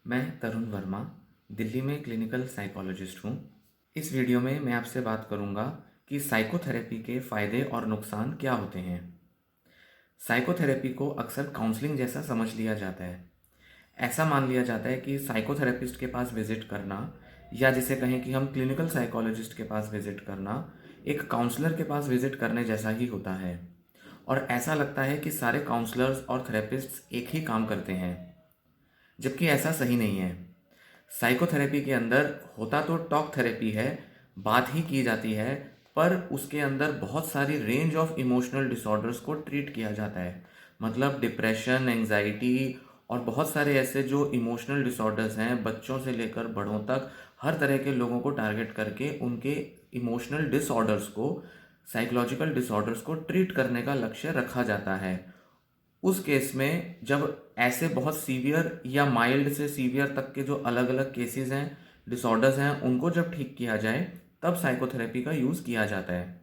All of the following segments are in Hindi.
मैं तरुण वर्मा दिल्ली में क्लिनिकल साइकोलॉजिस्ट हूँ। इस वीडियो में मैं आपसे बात करूँगा कि साइकोथेरेपी के फ़ायदे और नुकसान क्या होते हैं। साइकोथेरेपी को अक्सर काउंसलिंग जैसा समझ लिया जाता है। ऐसा मान लिया जाता है कि साइकोथेरेपिस्ट के पास विज़िट करना या जिसे कहें कि हम क्लिनिकल साइकोलॉजिस्ट के पास विज़िट करना एक काउंसलर के पास विज़िट करने जैसा ही होता है। और ऐसा लगता है कि सारे काउंसलर्स और थेरेपिस्ट्स एक ही काम करते हैं, जबकि ऐसा सही नहीं है। साइकोथेरेपी के अंदर होता तो टॉक थेरेपी है, बात ही की जाती है, पर उसके अंदर बहुत सारी रेंज ऑफ इमोशनल डिसऑर्डर्स को ट्रीट किया जाता है। मतलब डिप्रेशन, एंजाइटी और बहुत सारे ऐसे जो इमोशनल डिसऑर्डर्स हैं, बच्चों से लेकर बड़ों तक हर तरह के लोगों को टारगेट करके उनके इमोशनल डिसऑर्डर्स को, साइकोलॉजिकल डिसऑर्डर्स को ट्रीट करने का लक्ष्य रखा जाता है। उस केस में जब ऐसे बहुत सीवियर या माइल्ड से सीवियर तक के जो अलग अलग केसेस हैं, डिसऑर्डर्स हैं, उनको जब ठीक किया जाए तब साइकोथेरेपी का यूज़ किया जाता है।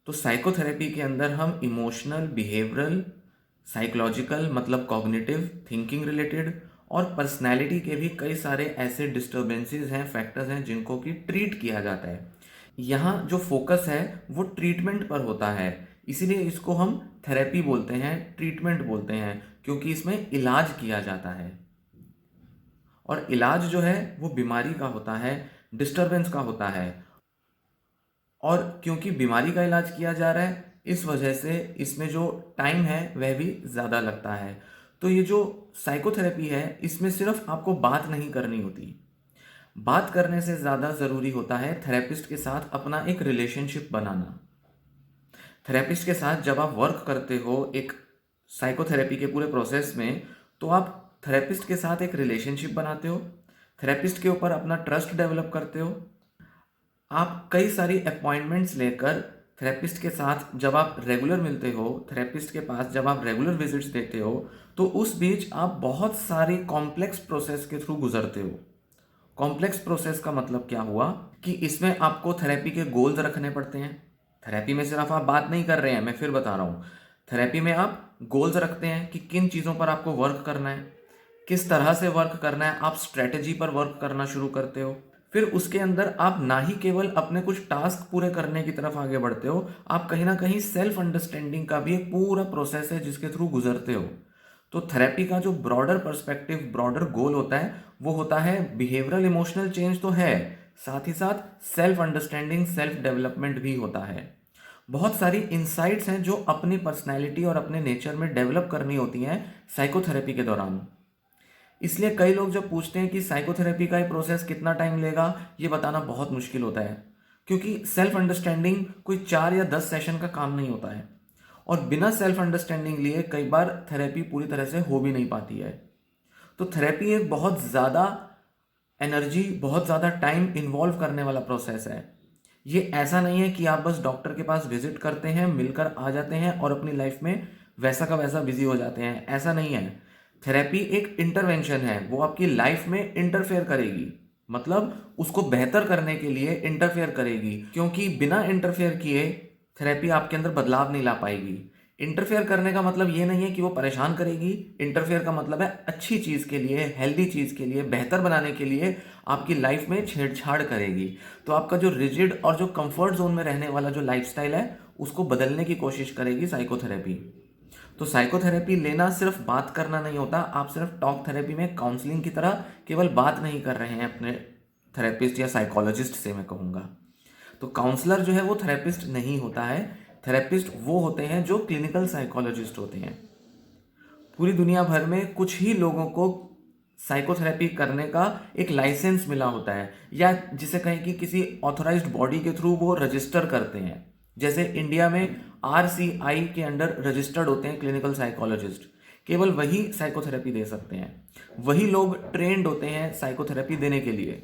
तो साइकोथेरेपी के अंदर हम इमोशनल, बिहेवियरल, साइकोलॉजिकल मतलब कॉग्निटिव, थिंकिंग रिलेटेड और पर्सनैलिटी के भी कई सारे ऐसे डिस्टर्बेंसेस हैं, फैक्टर्स हैं जिनको कि ट्रीट किया जाता है। यहाँ जो फोकस है वो ट्रीटमेंट पर होता है, इसीलिए इसको हम थेरेपी बोलते हैं, ट्रीटमेंट बोलते हैं, क्योंकि इसमें इलाज किया जाता है। और इलाज जो है वो बीमारी का होता है, डिस्टरबेंस का होता है। और क्योंकि बीमारी का इलाज किया जा रहा है, इस वजह से इसमें जो टाइम है वह भी ज़्यादा लगता है। तो ये जो साइकोथेरेपी है, इसमें सिर्फ आपको बात नहीं करनी होती। बात करने से ज़्यादा ज़रूरी होता है थेरेपिस्ट के साथ अपना एक रिलेशनशिप बनाना। थेरेपिस्ट के साथ जब आप वर्क करते हो एक साइकोथेरेपी के पूरे प्रोसेस में, तो आप थेरेपिस्ट के साथ एक रिलेशनशिप बनाते हो, थेरेपिस्ट के ऊपर अपना ट्रस्ट डेवलप करते हो। आप कई सारी अपॉइंटमेंट्स लेकर थेरेपिस्ट के साथ जब आप रेगुलर मिलते हो, थेरेपिस्ट के पास जब आप रेगुलर विजिट्स देते हो, तो उस बीच आप बहुत सारी कॉम्प्लेक्स प्रोसेस के थ्रू गुजरते हो। कॉम्प्लेक्स प्रोसेस का मतलब क्या हुआ कि इसमें आपको थेरेपी के गोल्स रखने पड़ते हैं। थेरेपी में सिर्फ आप बात नहीं कर रहे हैं, मैं फिर बता रहा हूँ। थेरेपी में आप गोल्स रखते हैं कि किन चीज़ों पर आपको वर्क करना है, किस तरह से वर्क करना है। आप स्ट्रेटजी पर वर्क करना शुरू करते हो। फिर उसके अंदर आप ना ही केवल अपने कुछ टास्क पूरे करने की तरफ आगे बढ़ते हो, आप कहीं ना कहीं सेल्फ अंडरस्टैंडिंग का भी एक पूरा प्रोसेस है जिसके थ्रू गुजरते हो। तो थेरेपी का जो ब्रॉडर पर्सपेक्टिव, ब्रॉडर गोल होता है, वो होता है बिहेवियरल इमोशनल चेंज तो है, साथ ही साथ सेल्फ अंडरस्टैंडिंग, सेल्फ डेवलपमेंट भी होता है। बहुत सारी इंसाइट्स हैं जो अपनी पर्सनैलिटी और अपने नेचर में डेवलप करनी होती हैं साइकोथेरेपी के दौरान। इसलिए कई लोग जब पूछते हैं कि साइकोथेरेपी का ये प्रोसेस कितना टाइम लेगा, ये बताना बहुत मुश्किल होता है, क्योंकि सेल्फ अंडरस्टैंडिंग कोई 4 या 10 सेशन का काम नहीं होता है। और बिना सेल्फ अंडरस्टैंडिंग लिए कई बार थेरेपी पूरी तरह से हो भी नहीं पाती है। तो थेरेपी एक बहुत ज़्यादा एनर्जी, बहुत ज़्यादा टाइम इन्वॉल्व करने वाला प्रोसेस है। ये ऐसा नहीं है कि आप बस डॉक्टर के पास विजिट करते हैं, मिलकर आ जाते हैं और अपनी लाइफ में वैसा का वैसा बिजी हो जाते हैं। ऐसा नहीं है। थेरेपी एक इंटरवेंशन है, वो आपकी लाइफ में इंटरफेयर करेगी, मतलब उसको बेहतर करने के लिए इंटरफेयर करेगी, क्योंकि बिना इंटरफेयर किए थेरेपी आपके अंदर बदलाव नहीं ला पाएगी। इंटरफेयर करने का मतलब ये नहीं है कि वो परेशान करेगी। इंटरफेयर का मतलब है अच्छी चीज़ के लिए, हेल्दी चीज़ के लिए, बेहतर बनाने के लिए आपकी लाइफ में छेड़छाड़ करेगी। तो आपका जो रिजिड और जो कंफर्ट जोन में रहने वाला जो लाइफस्टाइल है, उसको बदलने की कोशिश करेगी साइकोथेरेपी। तो साइकोथेरेपी लेना सिर्फ बात करना नहीं होता। आप सिर्फ टॉक थेरेपी में काउंसलिंग की तरह केवल बात नहीं कर रहे हैं अपने थेरेपिस्ट या साइकोलॉजिस्ट से, मैं कहूँगा। तो काउंसलर जो है वो थेरेपिस्ट नहीं होता है। थेरेपिस्ट वो होते हैं जो क्लिनिकल साइकोलॉजिस्ट होते हैं। पूरी दुनिया भर में कुछ ही लोगों को साइकोथेरेपी करने का एक लाइसेंस मिला होता है, या जिसे कहें कि किसी ऑथोराइज्ड बॉडी के थ्रू वो रजिस्टर करते हैं। जैसे इंडिया में RCI के अंडर रजिस्टर्ड होते हैं क्लिनिकल साइकोलॉजिस्ट। केवल वही साइकोथेरेपी दे सकते हैं, वही लोग ट्रेंड होते हैं साइकोथेरेपी देने के लिए।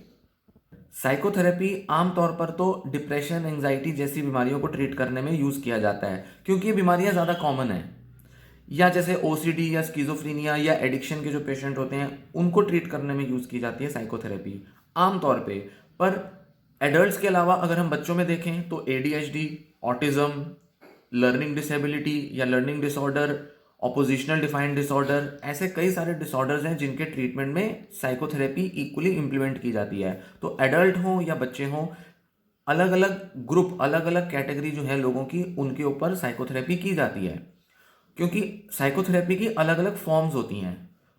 साइकोथेरेपी आमतौर पर तो डिप्रेशन, एंजाइटी जैसी बीमारियों को ट्रीट करने में यूज़ किया जाता है, क्योंकि ये बीमारियां ज़्यादा कॉमन हैं। या जैसे OCD या स्किज़ोफ्रेनिया या एडिक्शन के जो पेशेंट होते हैं, उनको ट्रीट करने में यूज़ की जाती है साइकोथेरेपी आमतौर पे। पर एडल्ट्स के अलावा अगर हम बच्चों में देखें तो ADHD, ऑटिज्म, लर्निंग डिसेबिलिटी या learning disorder oppositional defined disorder, ऐसे कई सारे डिसऑर्डर्स हैं जिनके ट्रीटमेंट में साइकोथेरेपी इक्वली इम्प्लीमेंट की जाती है। तो एडल्ट हों या बच्चे हों, अलग अलग ग्रुप, अलग अलग कैटेगरी जो है लोगों की, उनके ऊपर साइकोथेरेपी की जाती है, क्योंकि साइकोथेरेपी की अलग अलग फॉर्म्स होती हैं।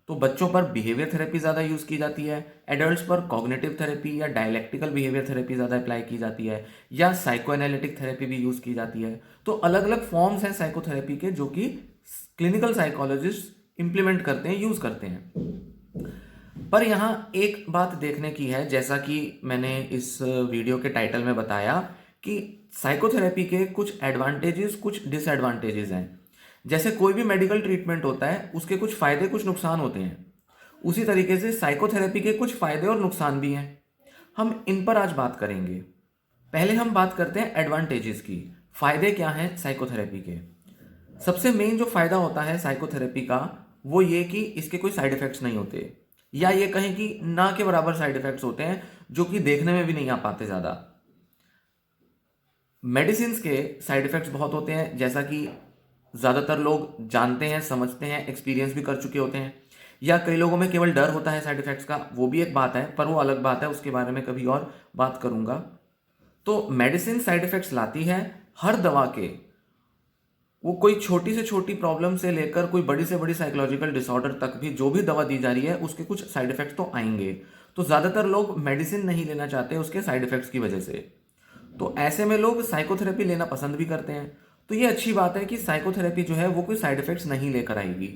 तो बच्चों पर बिहेवियर थेरेपी ज़्यादा यूज़ की जाती है, एडल्ट्स पर कॉग्निटिव थेरेपी या डायलैक्टिकल बिहेवियर थेरेपी ज़्यादा अप्लाई की जाती है, या साइको एनालिटिक थेरेपी भी यूज़ की जाती है। तो अलग अलग फॉर्म्स हैं साइकोथेरेपी के जो कि क्लिनिकल साइकोलॉजिस्ट इम्प्लीमेंट करते हैं, यूज़ करते हैं। पर यहाँ एक बात देखने की है, जैसा कि मैंने इस वीडियो के टाइटल में बताया कि साइकोथेरेपी के कुछ एडवांटेजेस, कुछ डिसएडवांटेजेस हैं। जैसे कोई भी मेडिकल ट्रीटमेंट होता है, उसके कुछ फायदे कुछ नुकसान होते हैं, उसी तरीके से साइकोथेरेपी के कुछ फायदे और नुकसान भी हैं। हम इन पर आज बात करेंगे। पहले हम बात करते हैं एडवांटेजेस की। फायदे क्या हैं साइकोथेरेपी के? सबसे मेन जो फायदा होता है साइकोथेरेपी का, वो ये कि इसके कोई साइड इफेक्ट्स नहीं होते, या ये कहें कि ना के बराबर साइड इफेक्ट्स होते हैं, जो कि देखने में भी नहीं आ पाते ज़्यादा। मेडिसिन के साइड इफेक्ट्स बहुत होते हैं, जैसा कि ज़्यादातर लोग जानते हैं, समझते हैं, एक्सपीरियंस भी कर चुके होते हैं, या कई लोगों में केवल डर होता है साइड इफेक्ट्स का, वो भी एक बात है, पर वो अलग बात है, उसके बारे में कभी और बात करूंगा। तो मेडिसिन साइड इफेक्ट्स लाती है हर दवा के, वो कोई छोटी से छोटी प्रॉब्लम से लेकर कोई बड़ी से बड़ी साइकोलॉजिकल डिसऑर्डर तक भी जो भी दवा दी जा रही है, उसके कुछ साइड इफेक्ट्स तो आएंगे। तो ज़्यादातर लोग मेडिसिन नहीं लेना चाहते उसके साइड इफेक्ट्स की वजह से, तो ऐसे में लोग साइकोथेरेपी लेना पसंद भी करते हैं। तो ये अच्छी बात है कि साइकोथेरेपी जो है वो कोई साइड इफेक्ट्स नहीं लेकर आएगी।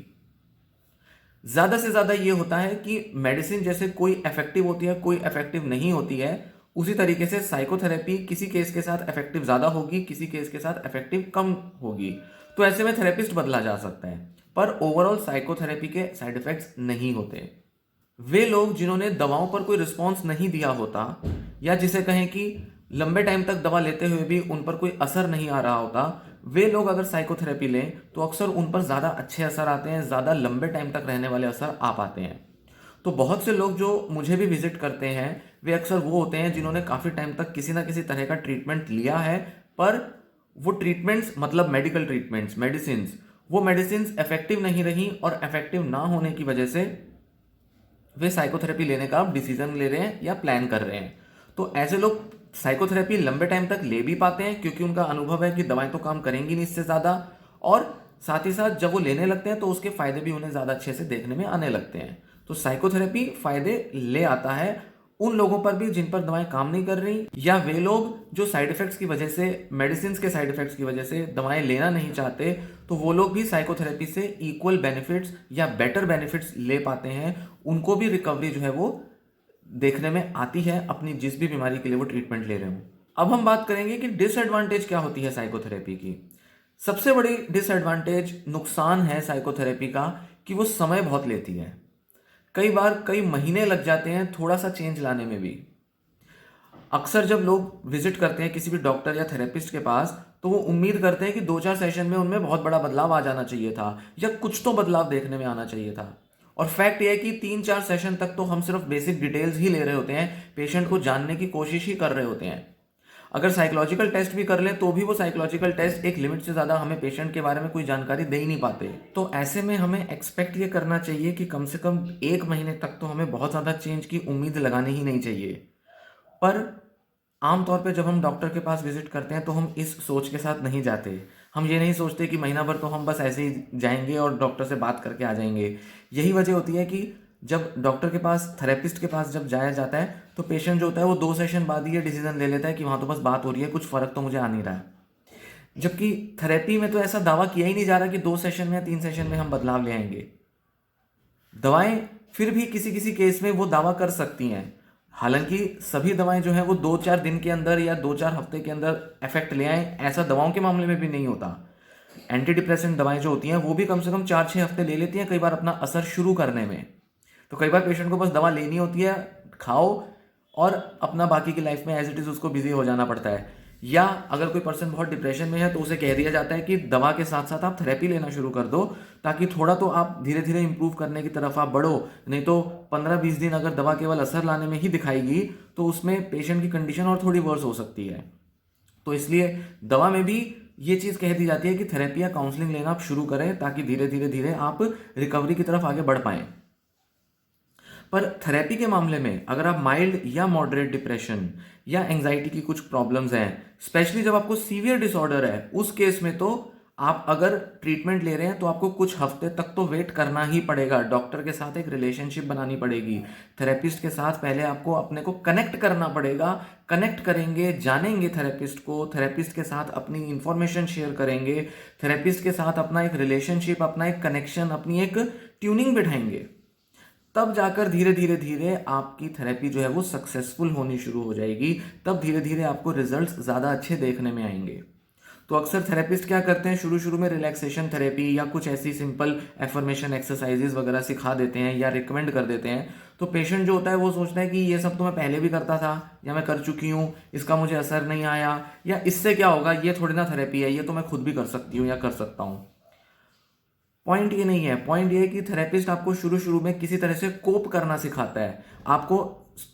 ज़्यादा से ज़्यादा ये होता है कि मेडिसिन जैसे कोई इफेक्टिव होती है, कोई इफेक्टिव नहीं होती है, उसी तरीके से साइकोथेरेपी किसी केस के साथ इफेक्टिव ज़्यादा होगी, किसी केस के साथ इफेक्टिव कम होगी। तो ऐसे में थेरेपिस्ट बदला जा सकता है, पर ओवरऑल साइकोथेरेपी के साइड इफेक्ट्स नहीं होते। वे लोग जिन्होंने दवाओं पर कोई रिस्पॉन्स नहीं दिया होता, या जिसे कहें कि लंबे टाइम तक दवा लेते हुए भी उन पर कोई असर नहीं आ रहा होता, वे लोग अगर साइकोथेरेपी लें तो अक्सर उन पर ज़्यादा अच्छे असर आते हैं, ज़्यादा लंबे टाइम तक रहने वाले असर आ पाते हैं। तो बहुत से लोग जो मुझे भी विजिट करते हैं, वे अक्सर वो होते हैं जिन्होंने काफ़ी टाइम तक किसी ना किसी तरह का ट्रीटमेंट लिया है, पर वो ट्रीटमेंट्स, मतलब मेडिकल ट्रीटमेंट्स, मेडिसिन्स, वो मेडिसिन्स इफेक्टिव नहीं रही, और इफेक्टिव ना होने की वजह से वे साइकोथेरेपी लेने का डिसीजन ले रहे हैं या प्लान कर रहे हैं। तो ऐसे लोग साइकोथेरेपी लंबे टाइम तक ले भी पाते हैं, क्योंकि उनका अनुभव है कि दवाएं तो काम करेंगी नहीं इससे ज़्यादा, और साथ ही साथ जब वो लेने लगते हैं तो उसके फायदे भी उन्हें ज़्यादा अच्छे से देखने में आने लगते हैं। तो साइकोथेरेपी फायदे ले आता है उन लोगों पर भी जिन पर दवाएं काम नहीं कर रही, या वे लोग जो साइड इफेक्ट्स की वजह से, मेडिसिन के साइड इफेक्ट्स की वजह से दवाएं लेना नहीं चाहते, तो वो लोग भी साइकोथेरेपी से इक्वल बेनिफिट्स या बेटर बेनिफिट्स ले पाते हैं। उनको भी रिकवरी जो है वो देखने में आती है अपनी जिस भी बीमारी के लिए वो ट्रीटमेंट ले रहे हो। अब हम बात करेंगे कि डिसएडवांटेज क्या होती है साइकोथेरेपी की। सबसे बड़ी डिसएडवांटेज, नुकसान है साइकोथेरेपी का, कि वो समय बहुत लेती है। कई बार कई महीने लग जाते हैं थोड़ा सा चेंज लाने में भी। अक्सर जब लोग विजिट करते हैं किसी भी डॉक्टर या थेरेपिस्ट के पास, तो वो उम्मीद करते हैं कि 2-4 सेशन में उनमें बहुत बड़ा बदलाव आ जाना चाहिए था, या कुछ तो बदलाव देखने में आना चाहिए था। और फैक्ट ये है कि 3-4 सेशन तक तो हम सिर्फ बेसिक डिटेल्स ही ले रहे होते हैं, पेशेंट को जानने की कोशिश ही कर रहे होते हैं। अगर साइकोलॉजिकल टेस्ट भी कर लें तो भी वो साइकोलॉजिकल टेस्ट एक लिमिट से ज़्यादा हमें पेशेंट के बारे में कोई जानकारी दे ही नहीं पाते। तो ऐसे में हमें एक्सपेक्ट ये करना चाहिए कि कम से कम 1 महीने तक तो हमें बहुत ज़्यादा चेंज की उम्मीद लगानी ही नहीं चाहिए। पर आमतौर पे जब हम डॉक्टर के पास विजिट करते हैं तो हम इस सोच के साथ नहीं जाते। हम ये नहीं सोचते कि महीना भर तो हम बस ऐसे ही जाएंगे और डॉक्टर से बात करके आ जाएंगे। यही वजह होती है कि जब डॉक्टर के पास, थेरेपिस्ट के पास जब जाया जाता है, तो पेशेंट जो होता है वो 2 सेशन बाद ही ये डिसीजन ले लेता है कि वहाँ तो बस बात हो रही है, कुछ फ़र्क तो मुझे आ नहीं रहा है। जबकि थेरेपी में तो ऐसा दावा किया ही नहीं जा रहा कि 2 सेशन में या 3 सेशन में हम बदलाव ले आएंगे। दवाएं फिर भी किसी किसी केस में वो दावा कर सकती हैं, हालांकि सभी दवाएं जो है वो 2-4 दिन के अंदर या 2-4 हफ्ते के अंदर इफेक्ट ले आए, ऐसा दवाओं के मामले में भी नहीं होता। एंटी डिप्रेसेंट दवाएं जो होती हैं वो भी कम से कम 4-6 हफ्ते ले लेती हैं कई बार अपना असर शुरू करने में। तो कई बार पेशेंट को बस दवा लेनी होती है, खाओ, और अपना बाकी की लाइफ में एज इट इज़ उसको बिजी हो जाना पड़ता है। या अगर कोई पर्सन बहुत डिप्रेशन में है तो उसे कह दिया जाता है कि दवा के साथ साथ आप थेरेपी लेना शुरू कर दो, ताकि थोड़ा तो आप धीरे धीरे इंप्रूव करने की तरफ आप बढ़ो। नहीं तो 15-20 दिन अगर दवा केवल असर लाने में ही दिखाएगी तो उसमें पेशेंट की कंडीशन और थोड़ी वर्स हो सकती है। तो इसलिए दवा में भी ये चीज़ कह दी जाती है कि थेरेपी या काउंसलिंग लेना आप शुरू करें ताकि धीरे धीरे धीरे आप रिकवरी की तरफ आगे बढ़ पाएं। पर थेरेपी के मामले में अगर आप माइल्ड या मॉडरेट डिप्रेशन या एंजाइटी की कुछ प्रॉब्लम्स हैं, स्पेशली जब आपको सीवियर डिसऑर्डर है, उस केस में तो आप अगर ट्रीटमेंट ले रहे हैं तो आपको कुछ हफ्ते तक तो वेट करना ही पड़ेगा। डॉक्टर के साथ एक रिलेशनशिप बनानी पड़ेगी, थेरेपिस्ट के साथ पहले आपको अपने को कनेक्ट करना पड़ेगा। कनेक्ट करेंगे, जानेंगे थेरेपिस्ट को, थेरेपिस्ट के साथ अपनी इंफॉर्मेशन शेयर करेंगे, थेरेपिस्ट के साथ अपना एक रिलेशनशिप, अपना एक कनेक्शन, अपनी एक ट्यूनिंग बिठाएंगे, तब जाकर धीरे धीरे धीरे आपकी थेरेपी जो है वो सक्सेसफुल होनी शुरू हो जाएगी। तब धीरे धीरे आपको रिजल्ट्स ज़्यादा अच्छे देखने में आएंगे। तो अक्सर थेरेपिस्ट क्या करते हैं, शुरू शुरू में रिलैक्सेशन थेरेपी या कुछ ऐसी सिंपल एफर्मेशन एक्सरसाइजेज वगैरह सिखा देते हैं या रिकमेंड कर देते हैं। तो पेशेंट जो होता है वो सोचता है कि ये सब तो मैं पहले भी करता था या मैं कर चुकी हूँ, इसका मुझे असर नहीं आया, या इससे क्या होगा, ये थोड़ी ना थेरेपी है, ये तो मैं खुद भी कर सकती हूँ या कर सकता हूँ। पॉइंट ये नहीं है। पॉइंट ये है कि थेरेपिस्ट आपको शुरू शुरू में किसी तरह से कोप करना सिखाता है, आपको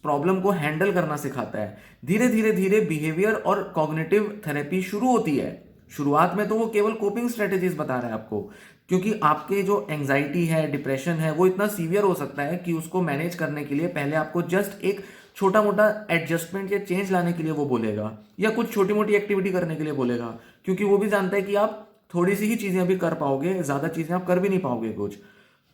प्रॉब्लम को हैंडल करना सिखाता है। धीरे धीरे धीरे बिहेवियर और कॉग्निटिव थेरेपी शुरू होती है। शुरुआत में तो वो केवल कोपिंग स्ट्रेटेजीज बता रहा है आपको, क्योंकि आपके जो एंजाइटी है, डिप्रेशन है, वो इतना सीवियर हो सकता है कि उसको मैनेज करने के लिए पहले आपको जस्ट एक छोटा मोटा एडजस्टमेंट या चेंज लाने के लिए वो बोलेगा, या कुछ छोटी मोटी एक्टिविटी करने के लिए बोलेगा, क्योंकि वो भी जानता है कि आप थोड़ी सी ही चीज़ें अभी कर पाओगे, ज़्यादा चीज़ें आप कर भी नहीं पाओगे कुछ।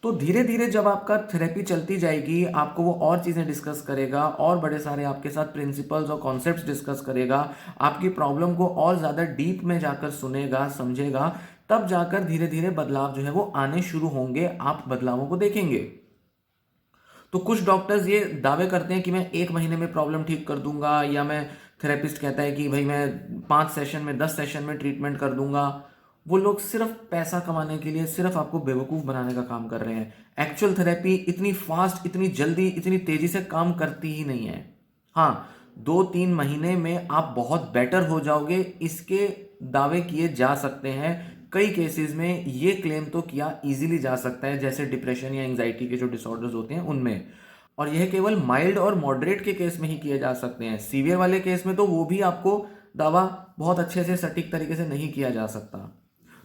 तो धीरे धीरे जब आपका थेरेपी चलती जाएगी, आपको वो और चीज़ें डिस्कस करेगा, और बड़े सारे आपके साथ प्रिंसिपल्स और कॉन्सेप्ट्स डिस्कस करेगा, आपकी प्रॉब्लम को और ज़्यादा डीप में जाकर सुनेगा, समझेगा, तब जाकर धीरे धीरे बदलाव जो है वो आने शुरू होंगे, आप बदलावों को देखेंगे। तो कुछ डॉक्टर्स ये दावे करते हैं कि मैं 1 महीने में प्रॉब्लम ठीक कर दूंगा, या मैं थेरेपिस्ट कहता है कि भाई मैं 5 सेशन में 10 सेशन में ट्रीटमेंट कर दूंगा। वो लोग सिर्फ पैसा कमाने के लिए सिर्फ आपको बेवकूफ़ बनाने का काम कर रहे हैं। एक्चुअल थेरेपी इतनी फास्ट, इतनी जल्दी, इतनी तेज़ी से काम करती ही नहीं है। हाँ, 2-3 महीने में आप बहुत बेटर हो जाओगे, इसके दावे किए जा सकते हैं। कई केसेस में ये क्लेम तो किया इजीली जा सकता है, जैसे डिप्रेशन या एंजाइटी के जो डिसऑर्डर्स होते हैं उनमें। और यह केवल माइल्ड और मॉडरेट के केस में ही किए जा सकते हैं। सीवियर वाले केस में तो वो भी आपको दावा बहुत अच्छे से सटीक तरीके से नहीं किया जा सकता।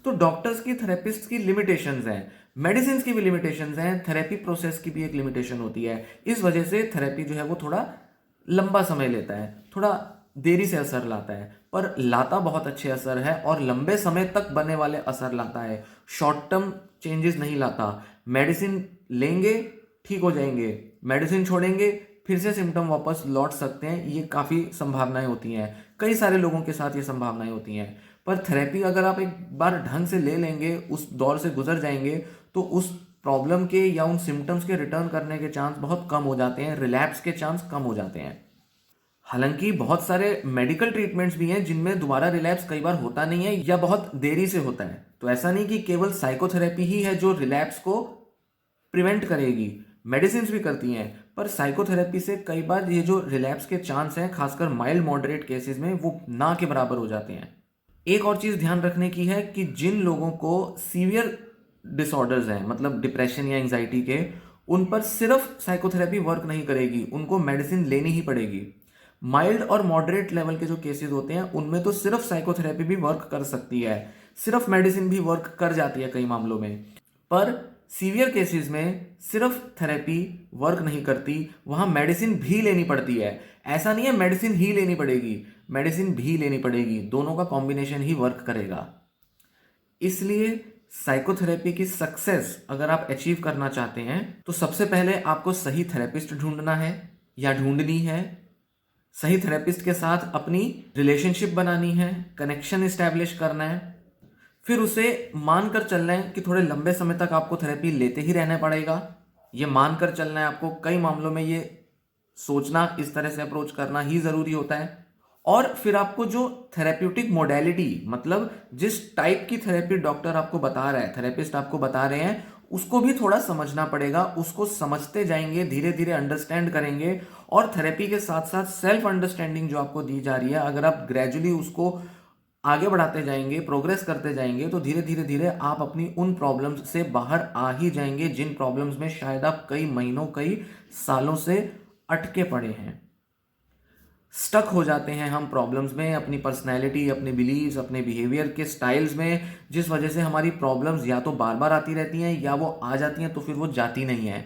तो डॉक्टर्स की, थेरेपिस्ट की लिमिटेशंस हैं, मेडिसिन की भी लिमिटेशंस हैं, थेरेपी प्रोसेस की भी एक लिमिटेशन होती है। इस वजह से थेरेपी जो है वो थोड़ा लंबा समय लेता है, थोड़ा देरी से असर लाता है, पर लाता बहुत अच्छे असर है और लंबे समय तक बनने वाले असर लाता है। शॉर्ट टर्म चेंजेस नहीं लाता। मेडिसिन लेंगे ठीक हो जाएंगे, मेडिसिन छोड़ेंगे फिर से सिम्टम वापस लौट सकते हैं। ये काफ़ी संभावनाएं होती हैं, कई सारे लोगों के साथ ये संभावनाएं होती हैं। पर थेरेपी अगर आप एक बार ढंग से ले लेंगे, उस दौर से गुजर जाएंगे, तो उस प्रॉब्लम के या उन सिम्टम्स के रिटर्न करने के चांस बहुत कम हो जाते हैं, रिलैप्स के चांस कम हो जाते हैं। हालांकि बहुत सारे मेडिकल ट्रीटमेंट्स भी हैं जिनमें दोबारा रिलैप्स कई बार होता नहीं है या बहुत देरी से होता है। तो ऐसा नहीं कि केवल साइकोथेरेपी ही है जो रिलैप्स को प्रिवेंट करेगी, मेडिसिन भी करती हैं, पर साइकोथेरेपी से कई बार ये जो रिलैप्स के चांस हैं, खासकर माइल्ड मॉडरेट केसेस में, वो ना के बराबर हो जाते हैं। एक और चीज़ ध्यान रखने की है कि जिन लोगों को सीवियर डिसऑर्डर्स हैं, मतलब डिप्रेशन या एंजाइटी के, उन पर सिर्फ साइकोथेरेपी वर्क नहीं करेगी, उनको मेडिसिन लेनी ही पड़ेगी। माइल्ड और मॉडरेट लेवल के जो केसेस होते हैं उनमें तो सिर्फ साइकोथेरेपी भी वर्क कर सकती है, सिर्फ मेडिसिन भी वर्क कर जाती है कई मामलों में। पर सीवियर केसेस में सिर्फ थेरेपी वर्क नहीं करती, वहां मेडिसिन भी लेनी पड़ती है। ऐसा नहीं है मेडिसिन ही लेनी पड़ेगी, मेडिसिन भी लेनी पड़ेगी, दोनों का कॉम्बिनेशन ही वर्क करेगा। इसलिए साइकोथेरेपी की सक्सेस अगर आप अचीव करना चाहते हैं तो सबसे पहले आपको सही थेरेपिस्ट ढूंढना है या ढूंढनी है, सही थेरेपिस्ट के साथ अपनी रिलेशनशिप बनानी है, कनेक्शन इस्टेब्लिश करना है, फिर उसे मानकर चलना है कि थोड़े लंबे समय तक आपको थेरेपी लेते ही रहना पड़ेगा। ये मानकर चलना है आपको, कई मामलों में ये सोचना, इस तरह से अप्रोच करना ही ज़रूरी होता है। और फिर आपको जो थेरेप्यूटिक मोडेलिटी, मतलब जिस टाइप की थेरेपी डॉक्टर आपको बता रहा है, थेरेपिस्ट आपको बता रहे हैं, उसको भी थोड़ा समझना पड़ेगा। उसको समझते जाएंगे, धीरे धीरे अंडरस्टैंड करेंगे, और थेरेपी के साथ साथ सेल्फ अंडरस्टैंडिंग जो आपको दी जा रही है, अगर आप ग्रेजुअली उसको आगे बढ़ाते जाएंगे, प्रोग्रेस करते जाएंगे, तो धीरे धीरे धीरे आप अपनी उन प्रॉब्लम्स से बाहर आ ही जाएंगे जिन प्रॉब्लम्स में शायद आप कई महीनों, कई सालों से अटके पड़े हैं। स्टक हो जाते हैं हम प्रॉब्लम्स में, अपनी पर्सनैलिटी, अपने बिलीव्स, अपने बिहेवियर के स्टाइल्स में, जिस वजह से हमारी प्रॉब्लम्स या तो बार बार आती रहती हैं या वो आ जाती हैं तो फिर वो जाती नहीं है।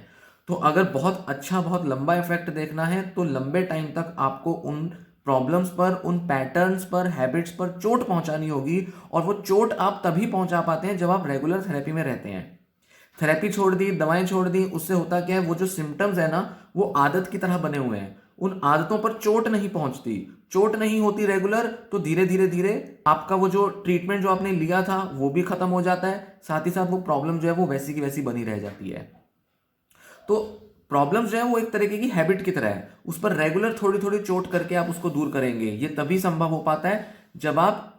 तो अगर बहुत अच्छा, बहुत लंबा इफेक्ट देखना है तो लंबे टाइम तक आपको उन प्रॉब्लम्स पर, उन पैटर्न्स पर, हैबिट्स पर चोट पहुंचानी होगी। और वो चोट आप तभी पहुंचा पाते हैं जब आप रेगुलर थेरेपी में रहते हैं। थेरेपी छोड़ दी, दवाएं छोड़ दी, उससे होता क्या है, वो जो सिम्टम्स है ना, वो आदत की तरह बने हुए हैं। उन आदतों पर चोट नहीं पहुंचती, चोट नहीं होती रेगुलर, तो धीरे धीरे धीरे आपका वो जो ट्रीटमेंट जो आपने लिया था वो भी खत्म हो जाता है, साथ ही साथ वो प्रॉब्लम जो है वो वैसी की वैसी बनी रह जाती है। तो प्रॉब्लम्स जो है वो एक तरीके की हैबिट की तरह है, उस पर रेगुलर थोड़ी थोड़ी चोट करके आप उसको दूर करेंगे। ये तभी संभव हो पाता है जब आप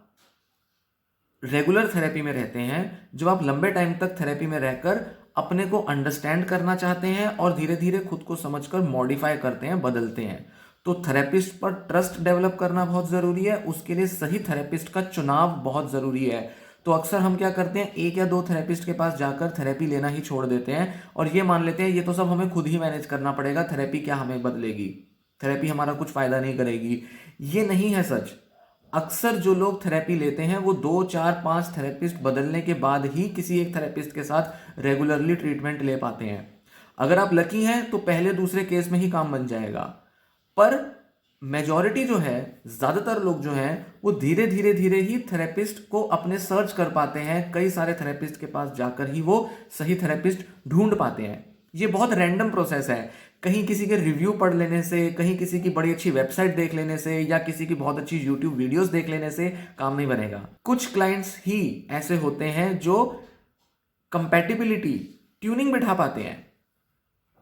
रेगुलर थेरेपी में रहते हैं, जब आप लंबे टाइम तक थेरेपी में रहकर अपने को अंडरस्टैंड करना चाहते हैं और धीरे धीरे खुद को समझकर मॉडिफाई करते हैं, बदलते हैं। तो थेरेपिस्ट पर ट्रस्ट डेवलप करना बहुत ज़रूरी है, उसके लिए सही थेरेपिस्ट का चुनाव बहुत ज़रूरी है। तो अक्सर हम क्या करते हैं, एक या दो थेरेपिस्ट के पास जाकर थेरेपी लेना ही छोड़ देते हैं और ये मान लेते हैं ये तो सब हमें खुद ही मैनेज करना पड़ेगा, थेरेपी क्या हमें बदलेगी, थेरेपी हमारा कुछ फ़ायदा नहीं करेगी। ये नहीं है सच। अक्सर जो लोग थेरेपी लेते हैं वो 2, 4, 5 थेरेपिस्ट बदलने के बाद ही किसी एक थेरेपिस्ट के साथ रेगुलरली ट्रीटमेंट ले पाते हैं। अगर आप लकी हैं तो पहले दूसरे केस में ही काम बन जाएगा, पर मेजॉरिटी जो है, ज़्यादातर लोग जो हैं वो धीरे धीरे धीरे ही थेरेपिस्ट को अपने सर्च कर पाते हैं, कई सारे थेरेपिस्ट के पास जाकर ही वो सही थेरेपिस्ट ढूंढ पाते हैं। ये बहुत रैंडम प्रोसेस है, कहीं किसी के रिव्यू पढ़ लेने से, कहीं किसी की बड़ी अच्छी वेबसाइट देख लेने से या किसी की बहुत अच्छी यूट्यूब वीडियोस देख लेने से काम नहीं बनेगा। कुछ क्लाइंट्स ही ऐसे होते हैं जो कंपैटिबिलिटी, ट्यूनिंग बिठा पाते हैं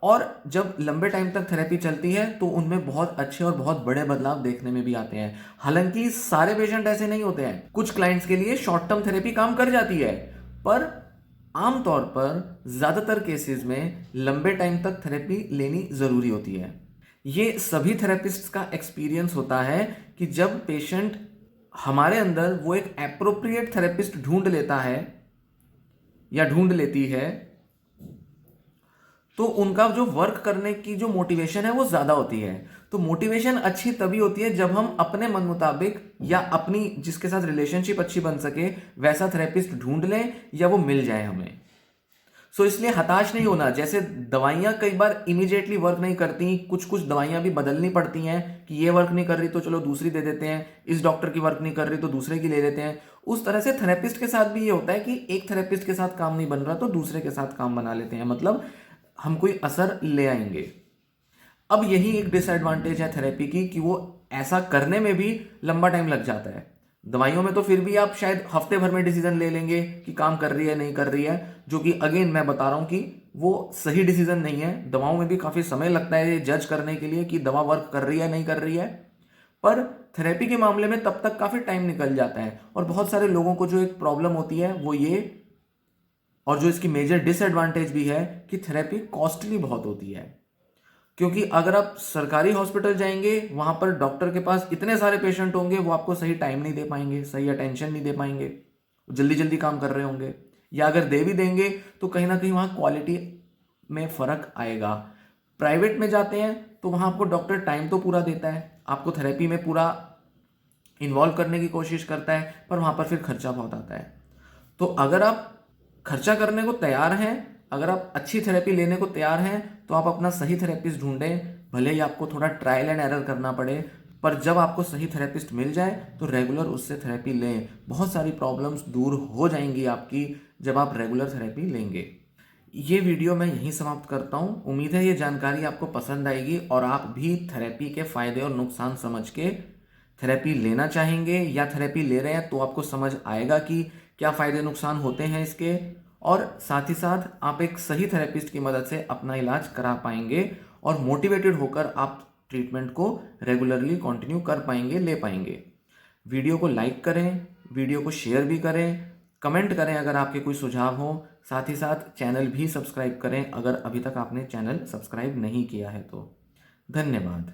और जब लंबे टाइम तक थेरेपी चलती है तो उनमें बहुत अच्छे और बहुत बड़े बदलाव देखने में भी आते हैं। हालांकि सारे पेशेंट ऐसे नहीं होते हैं, कुछ क्लाइंट्स के लिए शॉर्ट टर्म थेरेपी काम कर जाती है, पर आमतौर पर ज़्यादातर केसेस में लंबे टाइम तक थेरेपी लेनी ज़रूरी होती है। ये सभी थेरेपिस्ट्स का एक्सपीरियंस होता है कि जब पेशेंट हमारे अंदर वो एक एप्रोप्रिएट थेरेपिस्ट ढूंढ लेता है या ढूंढ लेती है तो उनका जो वर्क करने की जो मोटिवेशन है वो ज़्यादा होती है। तो मोटिवेशन अच्छी तभी होती है जब हम अपने मन मुताबिक या अपनी जिसके साथ रिलेशनशिप अच्छी बन सके वैसा थेरेपिस्ट ढूंढ लें या वो मिल जाए हमें। सो इसलिए हताश नहीं होना। जैसे दवाइयाँ कई बार इमीडिएटली वर्क नहीं करती, कुछ कुछ दवाइयाँ भी बदलनी पड़ती हैं कि ये वर्क नहीं कर रही तो चलो दूसरी दे देते हैं, इस डॉक्टर की वर्क नहीं कर रही तो दूसरे की ले लेते हैं। उस तरह से थेरेपिस्ट के साथ भी ये होता है कि एक थेरेपिस्ट के साथ काम नहीं बन रहा तो दूसरे के साथ काम बना लेते हैं, मतलब हम कोई असर ले आएंगे। अब यही एक डिसएडवांटेज है थेरेपी की कि वो ऐसा करने में भी लंबा टाइम लग जाता है। दवाइयों में तो फिर भी आप शायद हफ्ते भर में डिसीजन ले लेंगे कि काम कर रही है नहीं कर रही है, जो कि अगेन मैं बता रहा हूं कि वो सही डिसीजन नहीं है। दवाओं में भी काफ़ी समय लगता है ये जज करने के लिए कि दवा वर्क कर रही है नहीं कर रही है, पर थेरेपी के मामले में तब तक काफ़ी टाइम निकल जाता है। और बहुत सारे लोगों को जो एक प्रॉब्लम होती है वो ये, और जो इसकी मेजर डिसएडवांटेज भी है, कि थेरेपी कॉस्टली बहुत होती है। क्योंकि अगर आप सरकारी हॉस्पिटल जाएंगे वहां पर डॉक्टर के पास इतने सारे पेशेंट होंगे, वो आपको सही टाइम नहीं दे पाएंगे, सही अटेंशन नहीं दे पाएंगे, जल्दी जल्दी काम कर रहे होंगे, या अगर दे भी देंगे तो कहीं ना कहीं वहाँ क्वालिटी में फ़र्क आएगा। प्राइवेट में जाते हैं तो वहाँ आपको डॉक्टर टाइम तो पूरा देता है, आपको थेरेपी में पूरा इन्वॉल्व करने की कोशिश करता है, पर वहाँ पर फिर खर्चा बहुत आता है। तो अगर आप खर्चा करने को तैयार हैं, अगर आप अच्छी थेरेपी लेने को तैयार हैं, तो आप अपना सही थेरेपिस्ट ढूंढें। भले ही आपको थोड़ा ट्रायल एंड एरर करना पड़े, पर जब आपको सही थेरेपिस्ट मिल जाए तो रेगुलर उससे थेरेपी लें। बहुत सारी प्रॉब्लम्स दूर हो जाएंगी आपकी जब आप रेगुलर थेरेपी लेंगे। ये वीडियो मैं यहीं समाप्त करता हूँ। उम्मीद है ये जानकारी आपको पसंद आएगी और आप भी थेरेपी के फ़ायदे और नुकसान समझ के थेरेपी लेना चाहेंगे, या थेरेपी ले रहे हैं तो आपको समझ आएगा कि क्या फ़ायदे नुकसान होते हैं इसके, और साथ ही साथ आप एक सही थेरेपिस्ट की मदद से अपना इलाज करा पाएंगे और मोटिवेटेड होकर आप ट्रीटमेंट को रेगुलरली कंटिन्यू कर पाएंगे, ले पाएंगे। वीडियो को लाइक करें, वीडियो को शेयर भी करें, कमेंट करें अगर आपके कोई सुझाव हो, साथ ही साथ चैनल भी सब्सक्राइब करें अगर अभी तक आपने चैनल सब्सक्राइब नहीं किया है तो। धन्यवाद।